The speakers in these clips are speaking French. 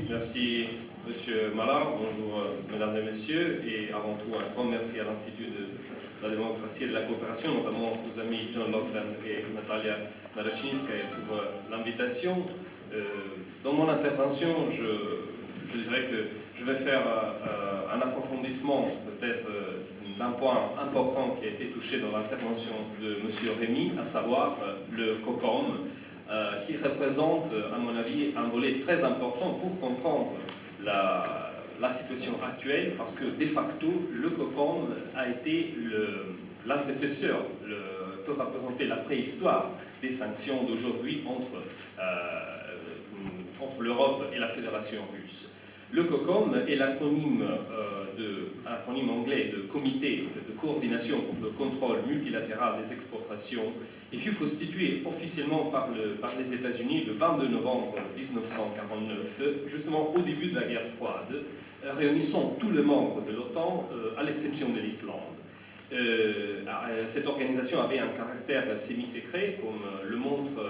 merci Monsieur Mallard, bonjour Mesdames et Messieurs, et avant tout un grand merci à l'Institut de la démocratie et de la coopération, notamment aux amis John Lockland et Natalia Narachinskaya pour l'invitation. Dans mon intervention, je dirais que je vais faire un approfondissement peut-être d'un point important qui a été touché dans l'intervention de M. Rémy, à savoir le COCOM, qui représente, à mon avis, un volet très important pour comprendre la situation actuelle, parce que de facto, le COCOM a été l'antécesseur, peut représenter la préhistoire des sanctions d'aujourd'hui entre l'Europe et la Fédération russe. Le COCOM est l'acronyme anglais de Comité de coordination pour le contrôle multilatéral des exportations et fut constitué officiellement par les États-Unis le 22 novembre 1949, justement au début de la guerre froide, réunissant tous les membres de l'OTAN à l'exception de l'Islande. Cette organisation avait un caractère semi-secret, comme le montre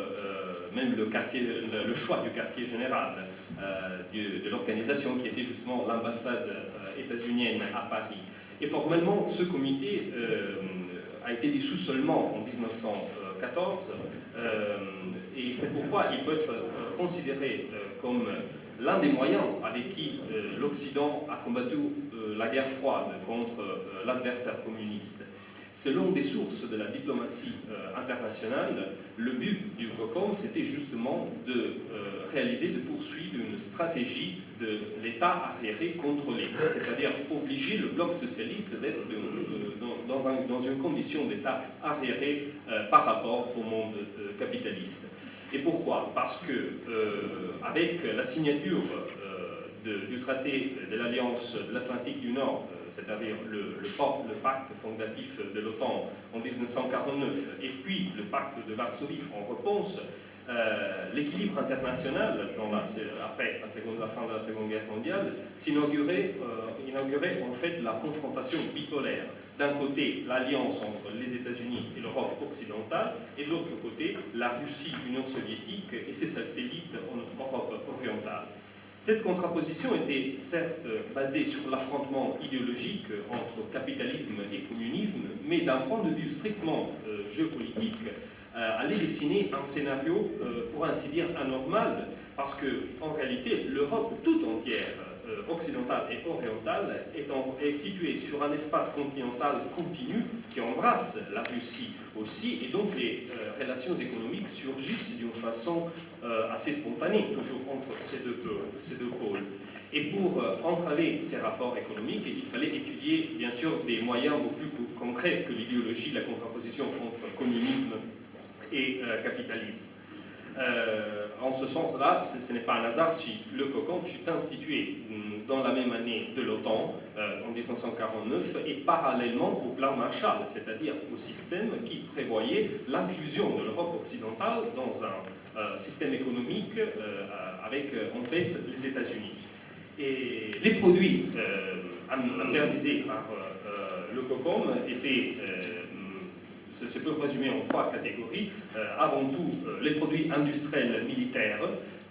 même le choix du quartier général de l'organisation, qui était justement l'ambassade états-unienne à Paris. Et formellement, ce comité a été dissous seulement en 1914, et c'est pourquoi il peut être considéré comme l'un des moyens avec qui l'Occident a combattu la guerre froide contre l'adversaire communiste. Selon des sources de la diplomatie internationale, le but du COCOM, c'était justement de poursuivre une stratégie de l'État arriéré contrôlé, c'est-à-dire obliger le bloc socialiste d'être dans une condition d'État arriéré par rapport au monde capitaliste. Et pourquoi? Parce que avec la signature du traité de l'Alliance de l'Atlantique du Nord, c'est-à-dire le pacte fondatif de l'OTAN en 1949, et puis le pacte de Varsovie en réponse, l'équilibre international, après la fin de la Seconde Guerre mondiale, inaugurait en fait la confrontation bipolaire. D'un côté, l'alliance entre les États-Unis et l'Europe occidentale, et de l'autre côté, la Russie, l'Union soviétique et ses satellites en Europe orientale. Cette contraposition était certes basée sur l'affrontement idéologique entre capitalisme et communisme, mais d'un point de vue strictement géopolitique, allait dessiner un scénario, pour ainsi dire, anormal, parce qu'en réalité, l'Europe tout entière, occidentale et orientale, est située sur un espace continental continu qui embrasse la Russie aussi, et donc les relations économiques surgissent d'une façon assez spontanée, toujours entre ces deux pôles. Et pour entraver ces rapports économiques, il fallait étudier, bien sûr, des moyens beaucoup plus concrets que l'idéologie de la contraposition entre communisme et capitalisme. En ce sens-là, ce n'est pas un hasard si le COCOM fut institué dans la même année de l'OTAN, en 1949, et parallèlement au plan Marshall, c'est-à-dire au système qui prévoyait l'inclusion de l'Europe occidentale dans un système économique avec en tête les États-Unis. Et les produits interdisés par le COCOM étaient se peut résumer en trois catégories. Avant tout, les produits industriels militaires,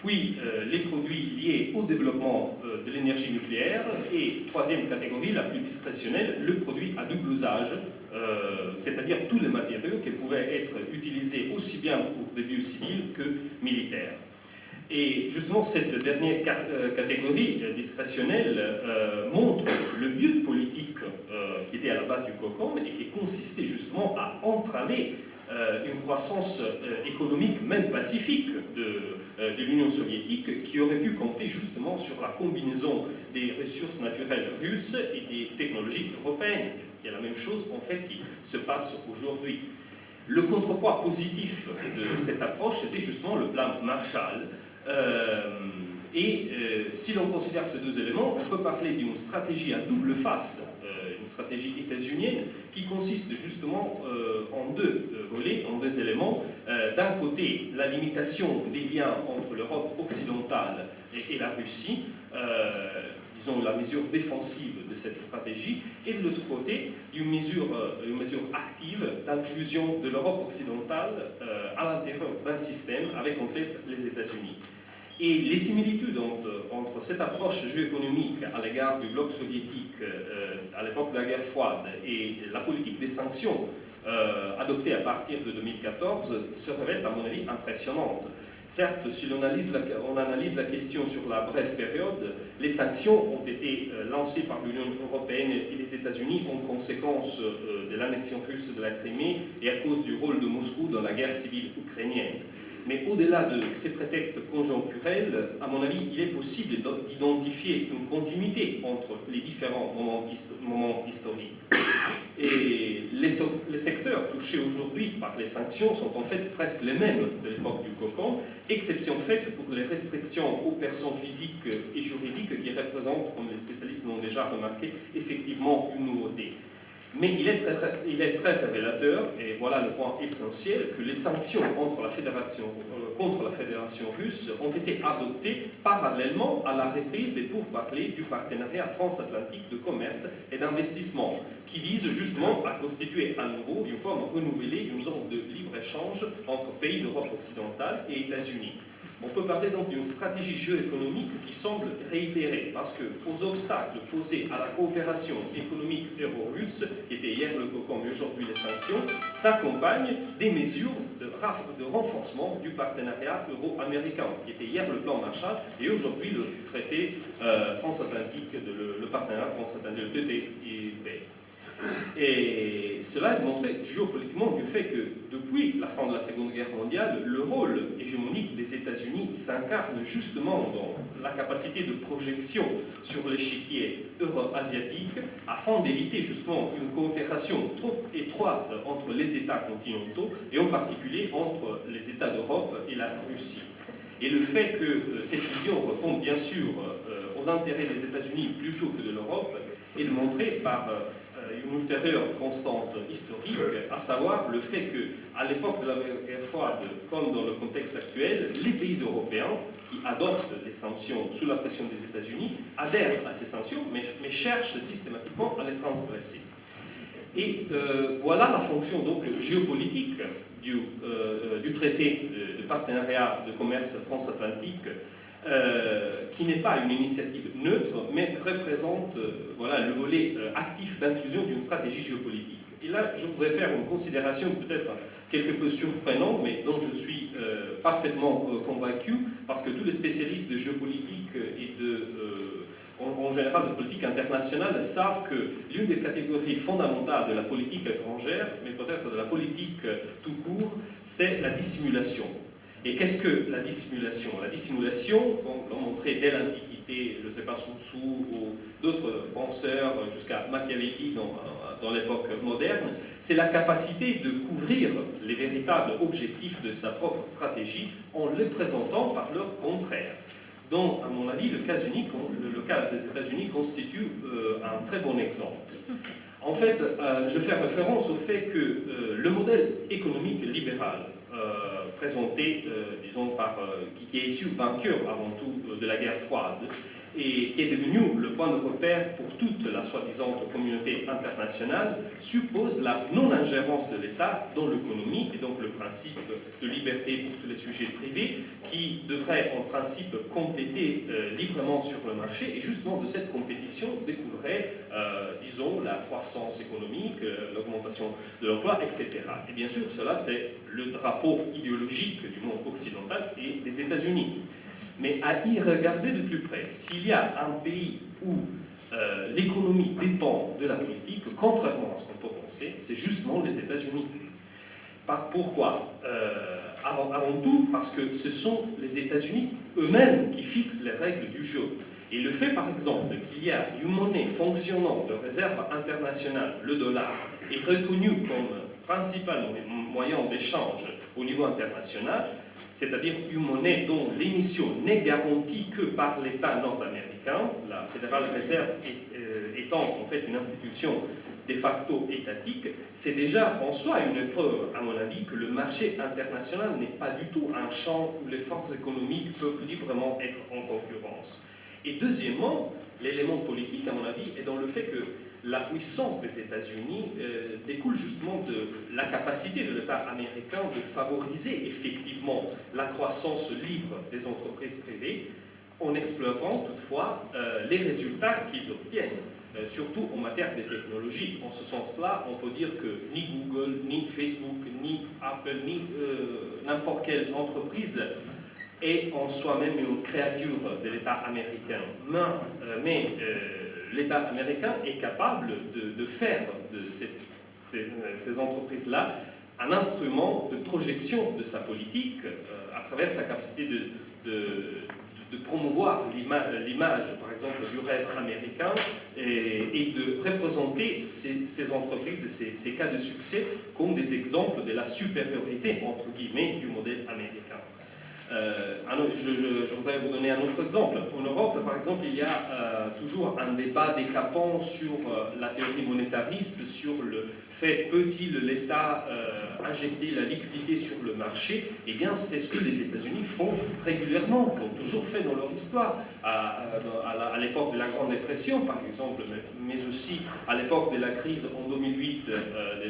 puis les produits liés au développement de l'énergie nucléaire, et troisième catégorie, la plus discrétionnelle, le produit à double usage, c'est-à-dire tous les matériaux qui pouvaient être utilisés aussi bien pour des buts civils que militaires. Et justement, cette dernière catégorie discrétionnelle montre le but politique qui était à la base du COCOM et qui consistait justement à entraver une croissance économique, même pacifique, de l'Union soviétique, qui aurait pu compter justement sur la combinaison des ressources naturelles russes et des technologies européennes. Il y a la même chose en fait qui se passe aujourd'hui. Le contrepoids positif de cette approche était justement le plan Marshall. Si l'on considère ces deux éléments, on peut parler d'une stratégie à double face, une stratégie états-unienne qui consiste justement en deux volets, en deux éléments. D'un côté, la limitation des liens entre l'Europe occidentale et la Russie, disons la mesure défensive de cette stratégie, et de l'autre côté, une mesure active d'inclusion de l'Europe occidentale à l'intérieur d'un système avec en tête les États-Unis. Et les similitudes entre cette approche géoéconomique à l'égard du bloc soviétique à l'époque de la guerre froide et la politique des sanctions adoptée à partir de 2014 se révèle, à mon avis, impressionnante. Certes, si l'on analyse la question sur la brève période, les sanctions ont été lancées par l'Union européenne et les États-Unis en conséquence de l'annexion russe de la Crimée et à cause du rôle de Moscou dans la guerre civile ukrainienne. Mais au-delà de ces prétextes conjoncturels, à mon avis, il est possible d'identifier une continuité entre les différents moments historiques. Et les secteurs touchés aujourd'hui par les sanctions sont en fait presque les mêmes de l'époque du cocon, exception faite pour les restrictions aux personnes physiques et juridiques qui représentent, comme les spécialistes l'ont déjà remarqué, effectivement une nouveauté. Mais il est très révélateur, et voilà le point essentiel, que les sanctions contre la fédération russe ont été adoptées parallèlement à la reprise des pourparlers du partenariat transatlantique de commerce et d'investissement, qui vise justement à constituer à nouveau une forme renouvelée d'une zone de libre-échange entre pays d'Europe occidentale et États-Unis. On peut parler donc d'une stratégie géoéconomique qui semble réitérée, parce qu'aux obstacles posés à la coopération économique euro-russe, qui était hier le cocon mais aujourd'hui les sanctions, s'accompagnent des mesures de renforcement du partenariat euro-américain, qui était hier le plan Marshall et aujourd'hui le traité transatlantique, le partenariat transatlantique, le TTIP. Et cela est montré géopolitiquement du fait que depuis la fin de la Seconde Guerre mondiale, le rôle hégémonique des États-Unis s'incarne justement dans la capacité de projection sur l'échiquier euro-asiatique afin d'éviter justement une coopération trop étroite entre les États continentaux et en particulier entre les États d'Europe et la Russie. Et le fait que cette vision réponde bien sûr aux intérêts des États-Unis plutôt que de l'Europe est démontré par une ultérieure constante historique, à savoir le fait qu'à l'époque de la guerre froide, comme dans le contexte actuel, les pays européens qui adoptent les sanctions sous la pression des États-Unis adhèrent à ces sanctions, mais cherchent systématiquement à les transgresser. Et voilà la fonction donc géopolitique du traité de partenariat de commerce transatlantique, qui n'est pas une initiative neutre, mais représente voilà, le volet actif d'inclusion d'une stratégie géopolitique. Et là, je voudrais faire une considération peut-être quelque peu surprenante, mais dont je suis parfaitement convaincu, parce que tous les spécialistes de géopolitique et en général de politique internationale savent que l'une des catégories fondamentales de la politique étrangère, mais peut-être de la politique tout court, c'est la dissimulation. Et qu'est-ce que la dissimulation? La dissimulation, comme l'ont montré dès l'Antiquité, je ne sais pas, Sun Tzu ou d'autres penseurs jusqu'à Machiavelli dans l'époque moderne, c'est la capacité de couvrir les véritables objectifs de sa propre stratégie en les présentant par leur contraire. Donc, à mon avis, le cas des États-Unis constitue un très bon exemple. En fait, je fais référence au fait que le modèle économique libéral présenté, disons, qui est issu vainqueur avant tout de la guerre froide et qui est devenu le point de repère pour toute la soi-disant communauté internationale, suppose la non-ingérence de l'État dans l'économie et donc le principe de liberté pour tous les sujets privés qui devrait en principe compéter librement sur le marché, et justement de cette compétition découlerait, disons, la croissance économique, l'augmentation de l'emploi, etc. Et bien sûr, cela c'est le drapeau idéologique du monde occidental et des États-Unis. Mais à y regarder de plus près, s'il y a un pays où l'économie dépend de la politique, contrairement à ce qu'on peut penser, c'est justement les États-Unis. Pourquoi avant tout, parce que ce sont les États-Unis eux-mêmes qui fixent les règles du jeu. Et le fait, par exemple, qu'il y a une monnaie fonctionnant de réserve internationale, le dollar, est reconnu comme principal moyen d'échange au niveau international, c'est-à-dire une monnaie dont l'émission n'est garantie que par l'État nord-américain, la Federal Reserve étant en fait une institution de facto étatique, c'est déjà en soi une preuve, à mon avis, que le marché international n'est pas du tout un champ où les forces économiques peuvent librement être en concurrence. Et deuxièmement, l'élément politique, à mon avis, est dans le fait que la puissance des États-Unis découle justement de la capacité de l'État américain de favoriser effectivement la croissance libre des entreprises privées en exploitant toutefois les résultats qu'ils obtiennent, surtout en matière de technologie. En ce sens-là, on peut dire que ni Google, ni Facebook, ni Apple, ni n'importe quelle entreprise est en soi-même une créature de l'État américain. Mais l'État américain est capable de faire de ces entreprises-là un instrument de projection de sa politique à travers sa capacité de promouvoir l'image, par exemple, du rêve américain et de représenter ces entreprises et ces cas de succès comme des exemples de la supériorité, entre guillemets, du modèle américain. Je voudrais vous donner un autre exemple. En Europe, par exemple, il y a toujours un débat décapant sur la théorie monétariste, sur le fait peut-il l'État injecter la liquidité sur le marché. Eh bien, c'est ce que les États-Unis font régulièrement, qu'ont toujours fait dans leur histoire. À l'époque de la Grande Dépression, par exemple, mais aussi à l'époque de la crise en 2008,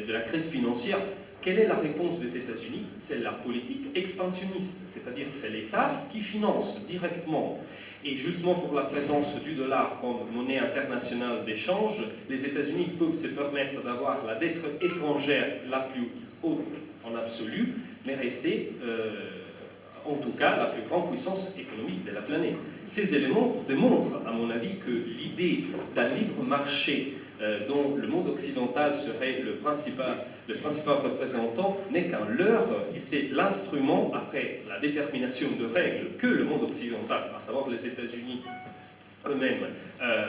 de la crise financière. Quelle est la réponse des États-Unis? C'est la politique expansionniste, c'est-à-dire c'est l'État qui finance directement. Et justement pour la présence du dollar comme monnaie internationale d'échange, les États-Unis peuvent se permettre d'avoir la dette étrangère la plus haute en absolu, mais rester en tout cas la plus grande puissance économique de la planète. Ces éléments démontrent, à mon avis, que l'idée d'un libre marché dont le monde occidental serait le principal représentant n'est qu'un leurre, et c'est l'instrument, après la détermination de règles que le monde occidental, à savoir les États-Unis eux-mêmes,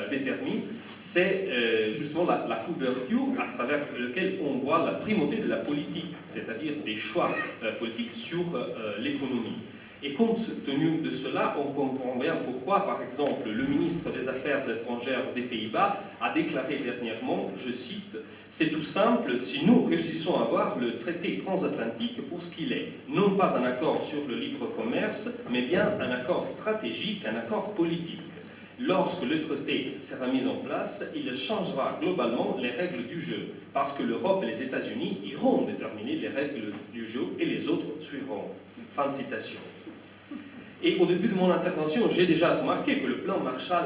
déterminent, c'est justement la couverture à travers laquelle on voit la primauté de la politique, c'est-à-dire des choix politiques sur l'économie. Et compte tenu de cela, on comprend bien pourquoi, par exemple, le ministre des Affaires étrangères des Pays-Bas a déclaré dernièrement, je cite, « C'est tout simple, si nous réussissons à avoir le traité transatlantique pour ce qu'il est, non pas un accord sur le libre commerce, mais bien un accord stratégique, un accord politique. Lorsque le traité sera mis en place, il changera globalement les règles du jeu, parce que l'Europe et les États-Unis iront déterminer les règles du jeu et les autres suivront. » Fin de citation. Et au début de mon intervention, j'ai déjà remarqué que le plan Marshall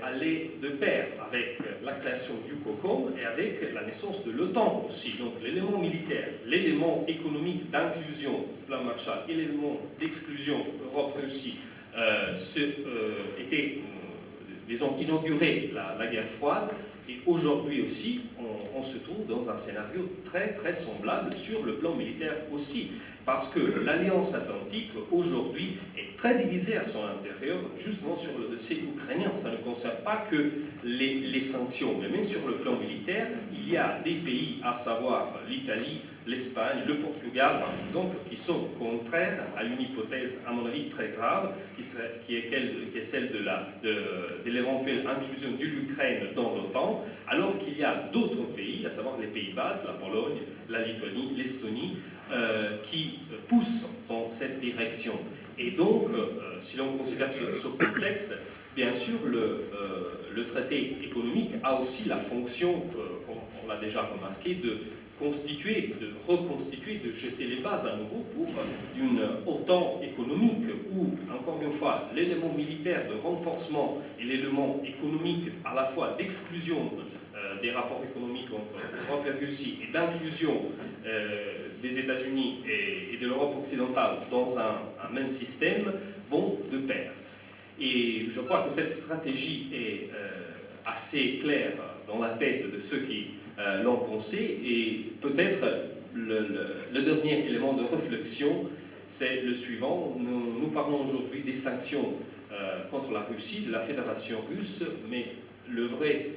allait de pair avec la création du COCOM et avec la naissance de l'OTAN aussi. Donc l'élément militaire, l'élément économique d'inclusion du plan Marshall et l'élément d'exclusion Europe-Russie étaient, disons, inauguré la guerre froide. Et aujourd'hui aussi, on se trouve dans un scénario très très semblable sur le plan militaire aussi. Parce que l'Alliance Atlantique, aujourd'hui, est très divisée à son intérieur, justement sur le dossier ukrainien. Ça ne concerne pas que les sanctions, mais même sur le plan militaire, il y a des pays, à savoir l'Italie, l'Espagne, le Portugal, par exemple, qui sont contraires à une hypothèse, à mon avis, très grave, qui est celle de l'éventuelle inclusion de l'Ukraine dans l'OTAN, alors qu'il y a d'autres pays, à savoir les Pays-Bas, la Pologne, la Lituanie, l'Estonie, qui poussent dans cette direction. Et donc, si l'on considère ce contexte, bien sûr, le traité économique a aussi la fonction, comme on l'a déjà remarqué, de constituer, de reconstituer, de jeter les bases à nouveau pour une OTAN économique où, encore une fois, l'élément militaire de renforcement et l'élément économique à la fois d'exclusion des rapports économiques entre Europe et Russie et d'inclusion des États-Unis et de l'Europe occidentale dans un même système vont de pair. Et je crois que cette stratégie est assez claire dans la tête de ceux qui l'ont pensé, et peut-être le dernier élément de réflexion, c'est le suivant. Nous parlons aujourd'hui des sanctions contre la Russie, de la Fédération russe, mais le vrai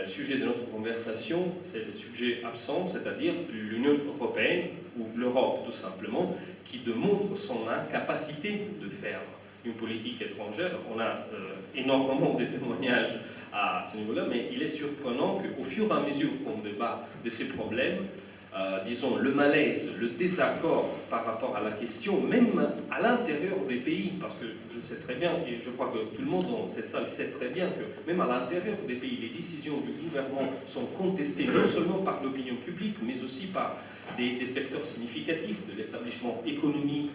sujet de notre conversation, c'est le sujet absent, c'est-à-dire l'Union européenne, ou l'Europe tout simplement, qui démontre son incapacité de faire une politique étrangère. On a énormément de témoignages à ce niveau-là, mais il est surprenant qu'au fur et à mesure qu'on débat de ces problèmes, disons, le malaise, le désaccord par rapport à la question, même à l'intérieur des pays, parce que je sais très bien, et je crois que tout le monde dans cette salle sait très bien que même à l'intérieur des pays, les décisions du gouvernement sont contestées non seulement par l'opinion publique, mais aussi par des secteurs significatifs de l'établissement économique,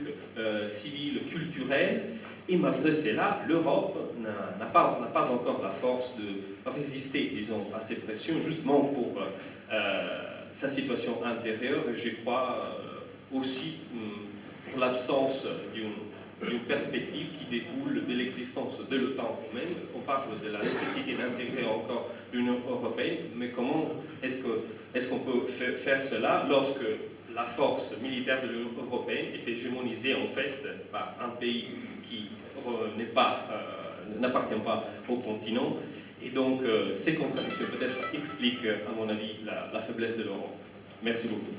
civil, culturel. Et malgré cela, l'Europe n'a pas encore la force de résister, disons, à ces pressions, justement pour sa situation intérieure, et je crois aussi pour l'absence d'une perspective qui découle de l'existence de l'OTAN même. On parle de la nécessité d'intégrer encore l'Union européenne, mais comment est-ce qu'on peut faire cela lorsque la force militaire de l'Union européenne est hégémonisée en fait par un pays qui n'appartient pas au continent? Et donc, ces contradictions peut-être expliquent, à mon avis, la faiblesse de l'Europe. Merci beaucoup.